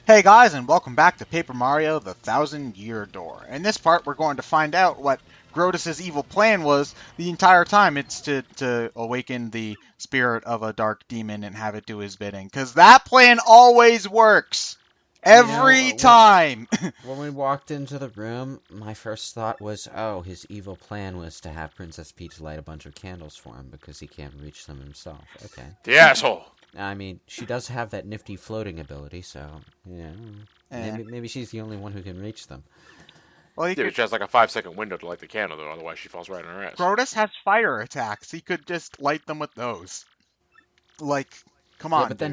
Hey guys, and welcome back to Paper Mario: The Thousand Year Door. In this part, we're going to find out what Grotus's evil plan was the entire time. It's to awaken the spirit of a dark demon and have it do his bidding. Because that plan always works! You know, Every time! when we walked into the room, my first thought was, oh, his evil plan was to have Princess Peach light a bunch of candles for him because he can't reach them himself. Okay. The asshole. I mean, she does have that nifty floating ability, so, yeah. Eh. Maybe she's the only one who can reach them. Well, Yeah, she has like a 5-second window to light the candle, though. Otherwise, she falls right on her ass. Grotus has fire attacks. He could just light them with those. Like, come on, Yeah, but then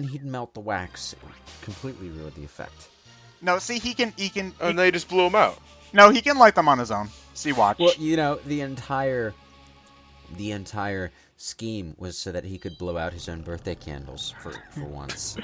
dude. he'd melt the wax, completely ruin the effect. No, see, he can... And they just blew him out. No, he can light them on his own. See, watch. Well, you know, the entire scheme was so that he could blow out his own birthday candles for once.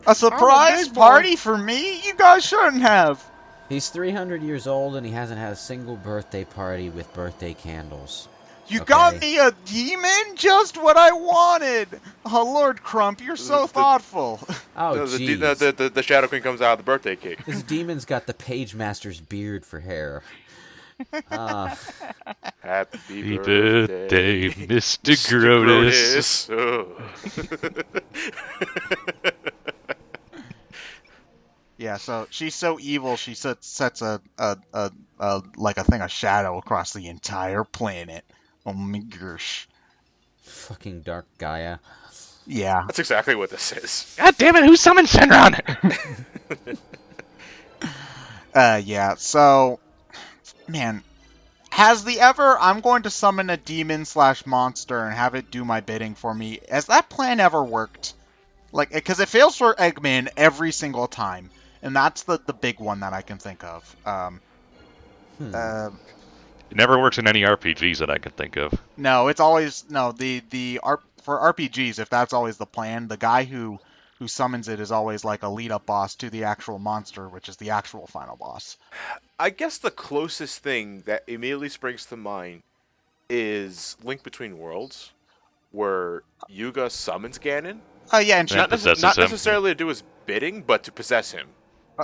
A surprise big boy. party for me? You guys shouldn't have. He's 300 years old and he hasn't had a single birthday party with birthday candles. You Okay. got me a demon? Just what I wanted. Oh, Lord Crump, you're so thoughtful. Oh, the, jeez. the Shadow Queen comes out of the birthday cake. This demon's got the Page Master's beard for hair. Happy birthday, Mr. Grotus. Yeah, so she's so evil. She sets a like a thing of shadow across the entire planet. Oh my gosh. Fucking Dark Gaia. Yeah. That's exactly what this is. God damn it, who summoned Shenron? Yeah. So, man, I'm going to summon a demon / monster and have it do my bidding for me. Has that plan ever worked? Like, because it fails for Eggman every single time, and that's the big one that I can think of. It never works in any RPGs that I can think of. No, it's always no for RPGs. If that's always the plan, the guy who summons it is always like a lead up boss to the actual monster, which is the actual final boss. I guess the closest thing that immediately springs to mind is Link Between Worlds, where Yuga summons Ganon. Oh yeah, and Yeah. Not Possesses him. necessarily to do his bidding, but to possess him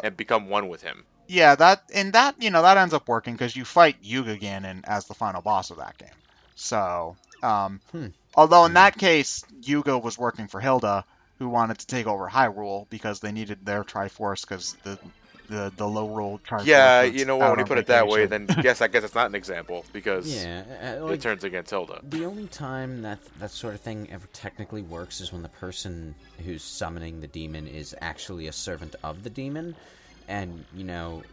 and become one with him. yeah, that ends up working because you fight Yuga Ganon as the final boss of that game. So, although in that case Yuga was working for Hilda, who wanted to take over Hyrule because they needed their Triforce because the low roll Triforce. Yeah, was you know what? out When you on put it that way, vacation. then I guess it's not an example because Yeah, it turns against Hilda. the only time that sort of thing ever technically works is when the person who's summoning the demon is actually a servant of the demon, and, you know,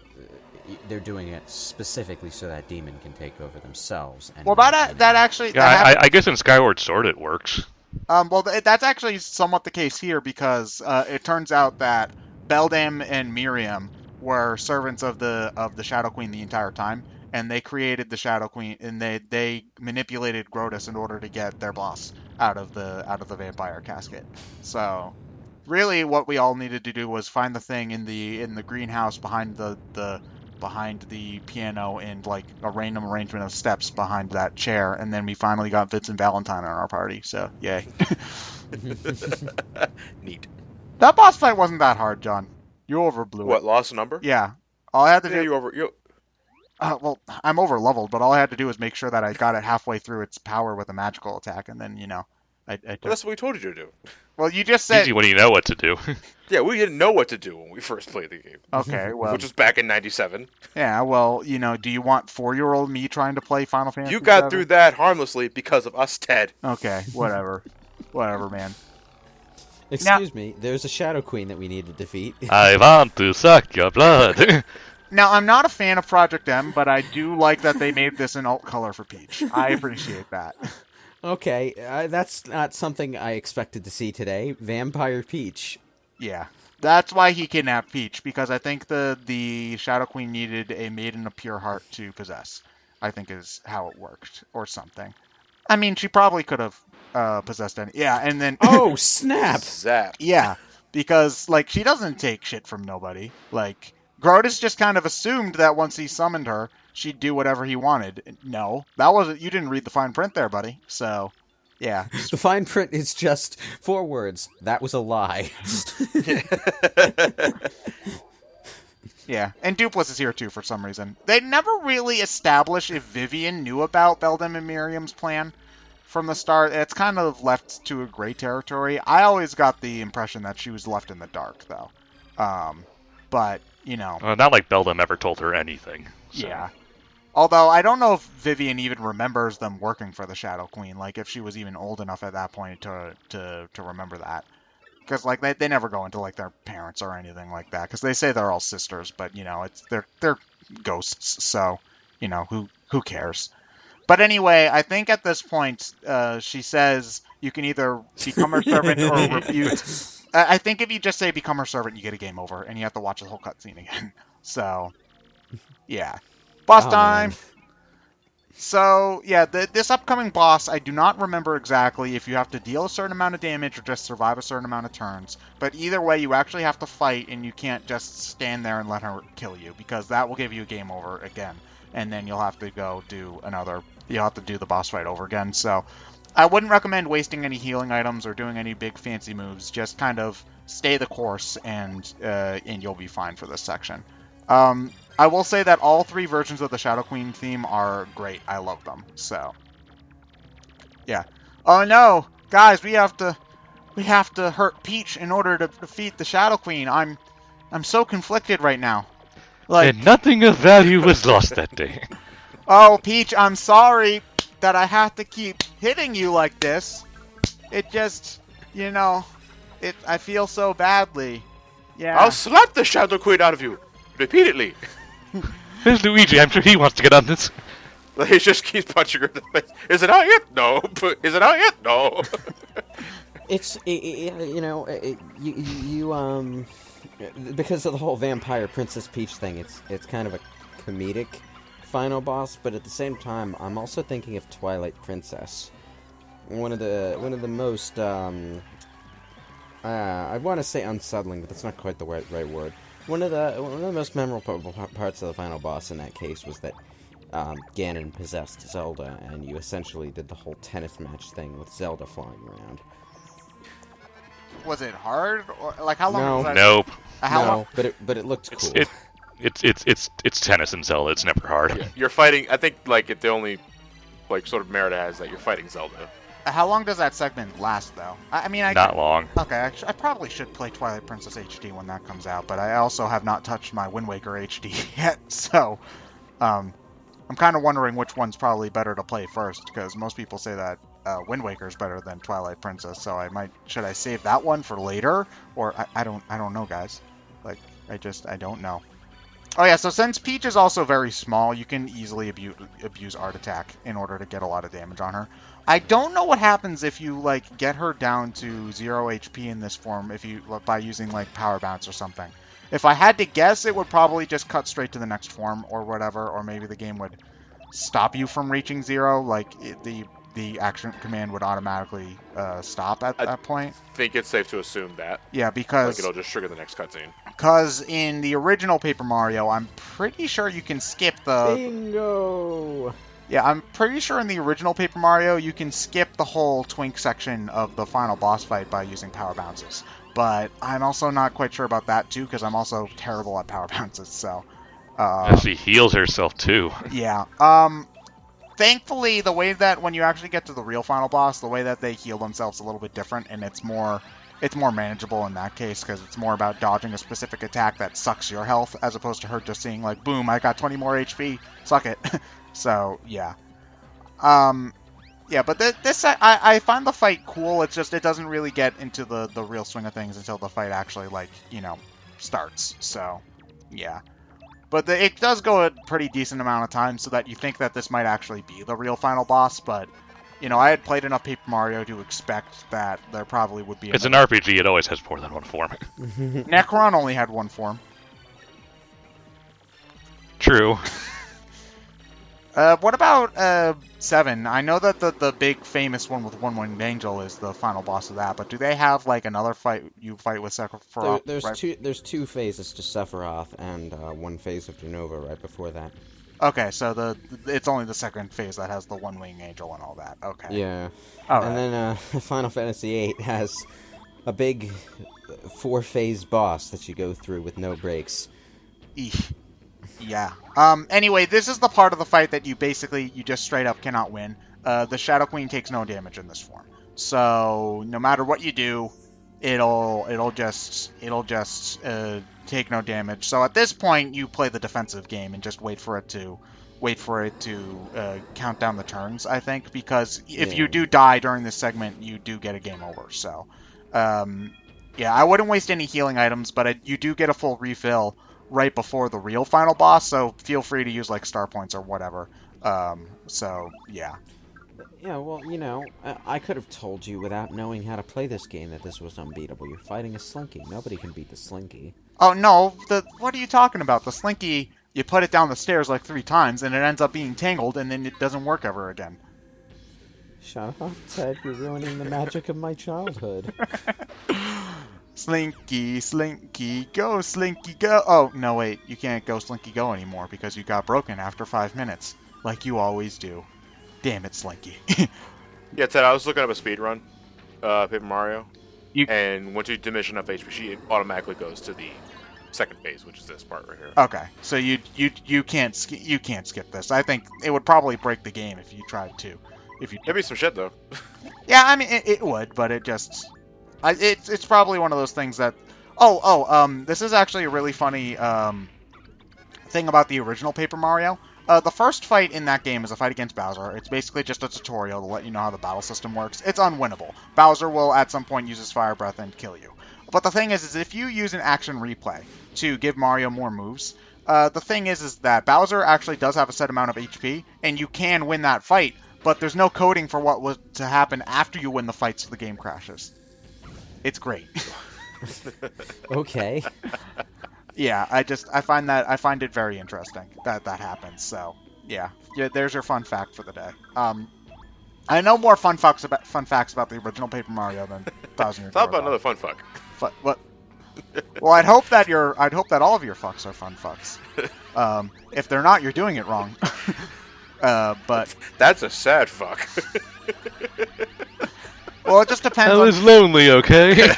they're doing it specifically so that demon can take over themselves. And Well, that actually Yeah, I guess in Skyward Sword it works. that's actually somewhat the case here because it turns out that Beldam and Miriam were servants of the Shadow Queen the entire time, and they created the Shadow Queen, and they manipulated Grotus in order to get their boss out of the vampire casket. So, really, what we all needed to do was find the thing in the greenhouse behind the piano and like a random arrangement of steps behind that chair, and then we finally got Vincent Valentine on our party. So, yay. Neat. That boss fight wasn't that hard, John. You overblew What, it. lost a number? Yeah. All I had to Yeah, do. Well, I'm over leveled, but all I had to do was make sure that I got it halfway through its power with a magical attack, and then I Well, took. that's what we told you to do. Well, you just said. Easy when you know what to do. Yeah, we didn't know what to do when we first played the game, Okay, well, which was back in '97. yeah, well, do you want 4-year-old me trying to play Final Fantasy? You got VII? through that harmlessly because of us, Ted. Okay, whatever, whatever, man. Excuse me, there's a Shadow Queen that we need to defeat. I want to suck your blood. Now, I'm not a fan of Project M, but I do like that they made this an alt color for Peach. I appreciate that. Okay, that's not something I expected to see today. Vampire Peach. Yeah. That's why he kidnapped Peach, because I think the Shadow Queen needed a maiden of pure heart to possess. I think is how it worked, or something. I mean, she probably could have possessed any. Yeah, and then Oh, snap! Zap. yeah, because like she doesn't take shit from nobody. Like Grotus just kind of assumed that once he summoned her, she'd do whatever he wanted. No, that wasn't. You didn't read the fine print there, buddy. So Yeah, The fine print is just 4 words. That was a lie. yeah. And Dupless is here too for some reason. They never really establish if Vivian knew about Beldam and Miriam's plan from the start. It's kind of left to a gray territory. I always got the impression that she was left in the dark, though. But, you know. Not like Beldam ever told her anything. So. Yeah. Although, I don't know if Vivian even remembers them working for the Shadow Queen, like, if she was even old enough at that point to remember that. Because, like, they never go into, like, their parents or anything like that, because they say they're all sisters, but, you know, they're ghosts, so, you know, who cares? But anyway, I think at this point, she says you can either become her servant or rebuke. I think if you just say become her servant, you get a game over, and you have to watch the whole cutscene again. So, yeah. Boss time! Man. So, yeah, this upcoming boss, I do not remember exactly if you have to deal a certain amount of damage or just survive a certain amount of turns. But either way, you actually have to fight, and you can't just stand there and let her kill you, because that will give you a game over again. And then you'll have to go do you'll have to do the boss fight over again. So, I wouldn't recommend wasting any healing items or doing any big fancy moves. Just kind of stay the course, and you'll be fine for this section. I will say that all 3 versions of the Shadow Queen theme are great. I love them. So, yeah. Oh no, guys, we have to hurt Peach in order to defeat the Shadow Queen. I'm so conflicted right now. Like, And nothing of value was lost that day. oh, Peach, I'm sorry that I have to keep hitting you like this. It just, you know, I feel so badly. Yeah. I'll slap the Shadow Queen out of you repeatedly. There's Luigi. I'm sure he wants to get on this. He just keeps punching her in the face. Is it out yet? No. Is it out yet? No. It's because of the whole vampire Princess Peach thing. It's kind of a comedic final boss, but at the same time, I'm also thinking of Twilight Princess. One of the most I want to say unsettling, but that's not quite the right word. One of the most memorable parts of the final boss in that case was that Ganon possessed Zelda, and you essentially did the whole tennis match thing with Zelda flying around. Was it hard? Or, like, how long No. was that? Nope. How No, long? but it looked cool. It's tennis and Zelda. It's never hard. You're fighting. I think like the only like sort of merit it has is that you're fighting Zelda. How long does that segment last, though? I mean, Not long. Okay, I probably should play Twilight Princess HD when that comes out, but I also have not touched my Wind Waker HD yet, so I'm kind of wondering which one's probably better to play first, because most people say that Wind Waker is better than Twilight Princess, so should I save that one for later, or I don't know, guys. Like, I don't know. Oh yeah, so since Peach is also very small, you can easily abuse Art Attack in order to get a lot of damage on her. I don't know what happens if you like get her down to 0 HP in this form by using like Power Bounce or something. If I had to guess, it would probably just cut straight to the next form or whatever, or maybe the game would stop you from reaching 0. Like the action command would automatically stop at that point. I think it's safe to assume that. Yeah, because Like it'll just trigger the next cutscene. Because in the original Paper Mario, I'm pretty sure you can skip the... Bingo! Yeah, I'm pretty sure in the original Paper Mario, you can skip the whole Twink section of the final boss fight by using Power Bounces. But I'm also not quite sure about that, too, because I'm also terrible at Power Bounces, so... She heals herself, too. Yeah. Thankfully, the way that when you actually get to the real final boss, the way that they heal themselves is a little bit different, and it's more manageable in that case, because it's more about dodging a specific attack that sucks your health, as opposed to her just seeing, like, boom, I got 20 more HP, suck it. So, yeah. Yeah, but I find the fight cool, it's just, it doesn't really get into the real swing of things until the fight actually, like, you know, starts, so, yeah. But it does go a pretty decent amount of time, so that you think that this might actually be the real final boss, but... You know, I had played enough Paper Mario to expect that there probably would be... It's an RPG, it always has more than one form. Necron only had one form. True. What about 7? I know that the big famous one with One-Winged Angel is the final boss of that, but do they have, like, another fight you fight with Sephiroth? There's two phases to Sephiroth, and one phase of Jenova right before that. Okay, so it's only the second phase that has the one wing angel and all that. Okay. Yeah. All And right. then Final Fantasy VIII has a big 4-phase boss that you go through with no breaks. Eesh. Yeah. Anyway, this is the part of the fight that you just straight up cannot win. The Shadow Queen takes no damage in this form. So no matter what you do, it'll just take no damage. So at this point, you play the defensive game and just wait for it to count down the turns. I think because if you do die during this segment, you do get a game over. So, yeah, I wouldn't waste any healing items, but you do get a full refill right before the real final boss, so feel free to use like star points or whatever. So yeah. Yeah, well, you know, I could have told you without knowing how to play this game that this was unbeatable. You're fighting a Slinky. Nobody can beat the Slinky. Oh no, what are you talking about? The Slinky, you put it down the stairs like 3 times and it ends up being tangled and then it doesn't work ever again. Shut up, Ted. You're ruining the magic of my childhood. Slinky, Slinky, go, Slinky, go. Oh, no, wait. You can't go Slinky go anymore because you got broken after 5 minutes. Like you always do. Damn it, Slinky. Yeah, Ted, I was looking up a speed run, Paper Mario, You- and once you diminish enough HP, it automatically goes to the second phase, which is this part right here. Okay, so you can't skip this. I think it would probably break the game if you tried to. If you Maybe some shit though. Yeah, I mean it would, but it's probably one of those things that this is actually a really funny thing about the original Paper Mario. The first fight in that game is a fight against Bowser. It's basically just a tutorial to let you know how the battle system works. It's unwinnable. Bowser will at some point use his fire breath and kill you. But the thing is if you use an action replay to give Mario more moves, the thing is that Bowser actually does have a set amount of HP, and you can win that fight, but there's no coding for what was to happen after you win the fight, so the game crashes. It's great. Okay. Yeah, I find it very interesting that happens. So yeah, there's your fun fact for the day. I know more fun facts about the original Paper Mario than Thousand Year Door. Thought about another fun fuck. What? Well, I'd hope that all of your fucks are fun fucks. If they're not, you're doing it wrong. But That's a sad fuck. well, it just depends. I was lonely, okay?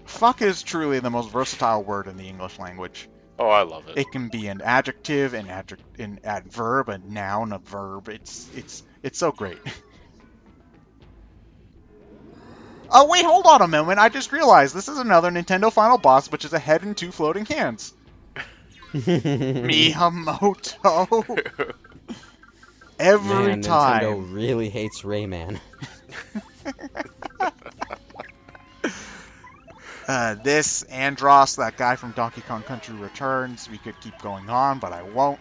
Fuck is truly the most versatile word in the English language. Oh, I love it. It can be an adjective, an adverb, a noun, a verb. It's so great. Oh wait, hold on a moment. I just realized this is another Nintendo Final Boss, which is a head and 2 floating hands. Miyamoto. Every Man, time. Nintendo really hates Rayman. This Andros, that guy from Donkey Kong Country Returns. We could keep going on, but I won't.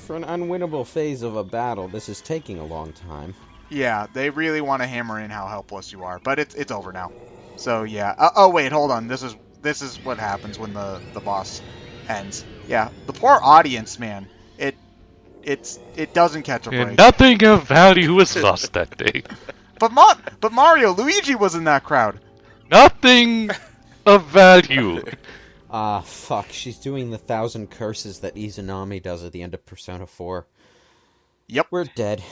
For an unwinnable phase of a battle, this is taking a long time. Yeah, they really want to hammer in how helpless you are, but it's over now. So yeah. Oh wait, hold on. This is what happens when the boss ends. Yeah, the poor audience, man. It doesn't catch a break. And nothing of value was lost that day. But Mario, Luigi was in that crowd. Nothing of value. Ah, fuck. She's doing the 1,000 curses that Izanami does at the end of Persona 4. Yep. We're dead.